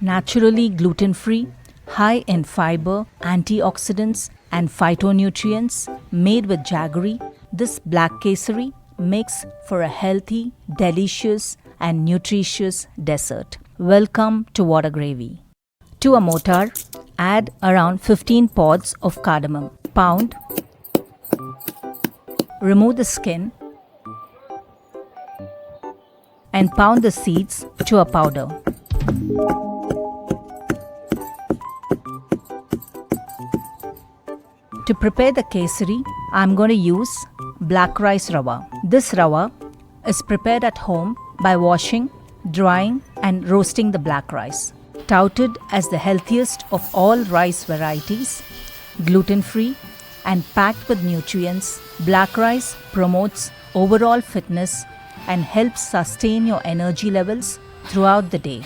naturally gluten-free, high in fiber, antioxidants, and phytonutrients, made with jaggery, this Black Kesari makes for a healthy, delicious, and nutritious dessert. Welcome to water gravy. To a mortar, add around 15 pods of cardamom. Pound. Remove the skin and pound the seeds to a powder. To prepare the kesari, I am going to use Black Rice Rava. This rava is prepared at home by washing, drying and roasting the black rice. Touted as the healthiest of all rice varieties, gluten-free and packed with nutrients, black rice promotes overall fitness and helps sustain your energy levels throughout the day.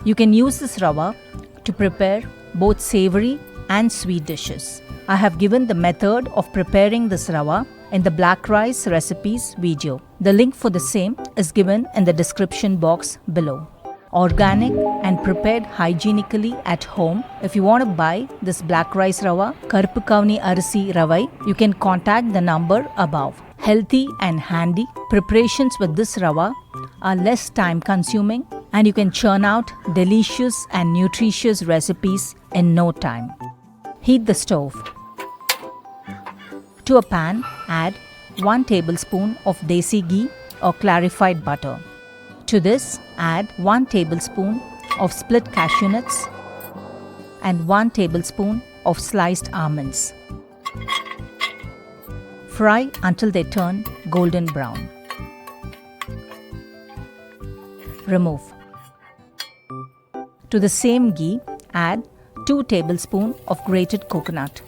You can use this rava to prepare both savory and sweet dishes. I have given the method of preparing this rava in the black rice recipes video. The link for the same is given in the description box below. Organic and prepared hygienically at home. If you want to buy this black rice rava, Karuppu Kavuni Arisi Rava, you can contact the number above. Healthy and handy, preparations with this rava are less time consuming and you can churn out delicious and nutritious recipes in no time. Heat the stove. To a pan, add 1 tablespoon of desi ghee or clarified butter. To this, add 1 tablespoon of split cashewnuts and 1 tablespoon of sliced almonds. Fry until they turn golden brown. Remove. To the same ghee, add 2 tablespoons of grated coconut.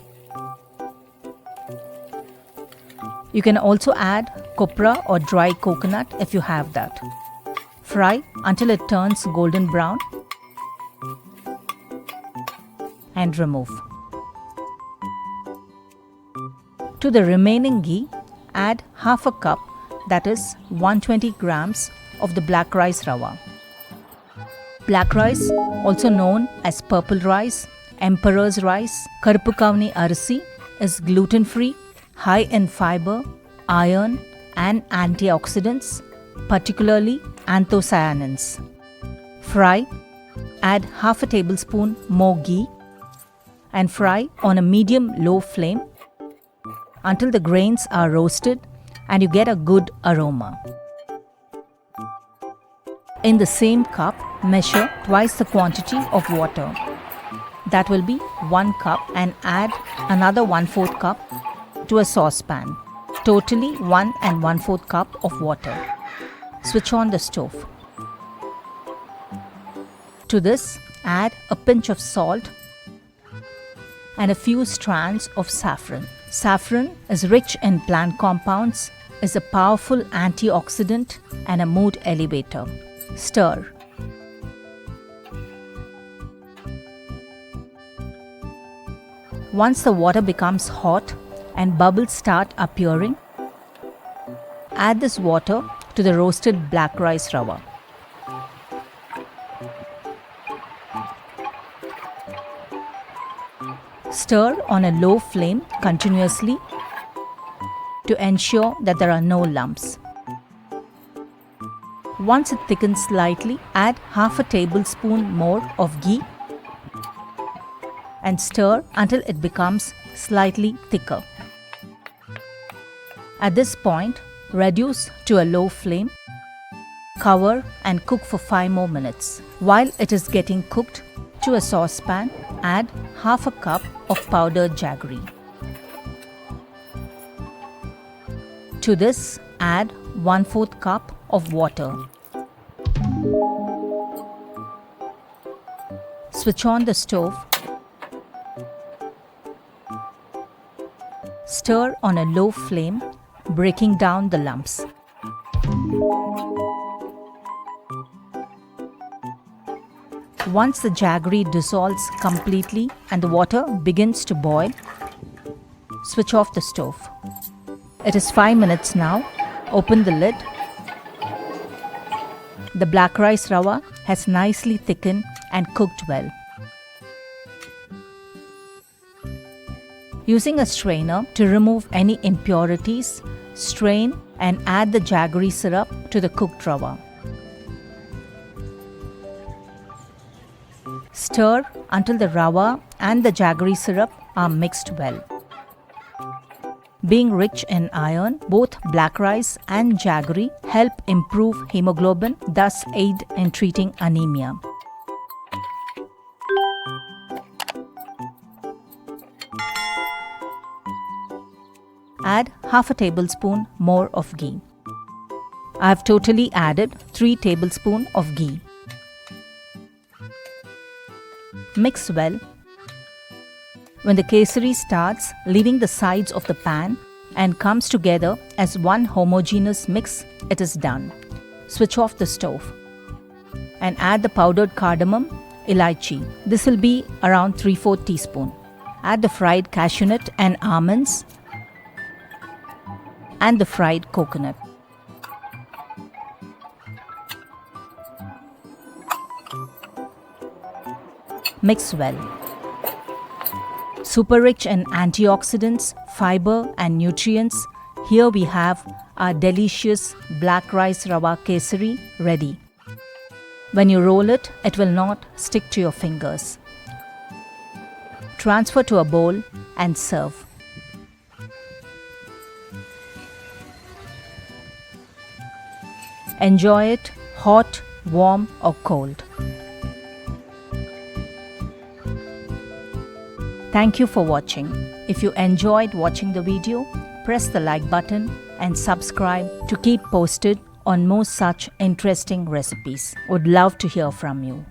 You can also add copra or dry coconut if you have that. Fry until it turns golden brown and remove. To the remaining ghee, add half a cup, that is 120 grams of the black rice rava. Black rice, also known as purple rice, emperor's rice, Karuppu Kavuni Arisi, is gluten-free, high in fiber, iron and antioxidants, particularly anthocyanins. Fry, add half a tablespoon more ghee and fry on a medium-low flame until the grains are roasted and you get a good aroma. In the same cup, measure twice the quantity of water. That will be 1 cup and add another 1/4 cup to a saucepan. Totally 1 1/4 cup of water. Switch on the stove. To this, add a pinch of salt and a few strands of saffron. Saffron is rich in plant compounds, is a powerful antioxidant and a mood elevator. Stir. Once the water becomes hot and bubbles start appearing, add this water to the roasted black rice rava. Stir on a low flame continuously to ensure that there are no lumps. Once it thickens slightly, add half a tablespoon more of ghee and stir until it becomes slightly thicker. At this point, reduce to a low flame, cover and cook for 5 more minutes. While it is getting cooked, to a saucepan, add half a cup of powdered jaggery. To this, add 1/4 cup of water. Switch on the stove. Stir on a low flame, breaking down the lumps. Once the jaggery dissolves completely and the water begins to boil, switch off the stove. It is 5 minutes now. Open the lid. The black rice rava has nicely thickened and cooked well. Using a strainer to remove any impurities, strain and add the jaggery syrup to the cooked rava. Stir until the rava and the jaggery syrup are mixed well. Being rich in iron, both black rice and jaggery help improve hemoglobin, thus aid in treating anemia. Add half a tablespoon more of ghee. I have totally added 3 tablespoons of ghee. Mix well. When the kesari starts leaving the sides of the pan and comes together as one homogeneous mix, it is done. Switch off the stove and add the powdered cardamom, Elaichi. This will be around 3/4 teaspoon. Add the fried cashew nut and almonds and the fried coconut. Mix well. Super rich in antioxidants, fiber and nutrients, here we have our delicious black rice rava kesari ready. When you roll it, it will not stick to your fingers. Transfer to a bowl and serve. Enjoy it hot, warm or cold. Thank you for watching. If you enjoyed watching the video, press the like button and subscribe to keep posted on more such interesting recipes. Would love to hear from you.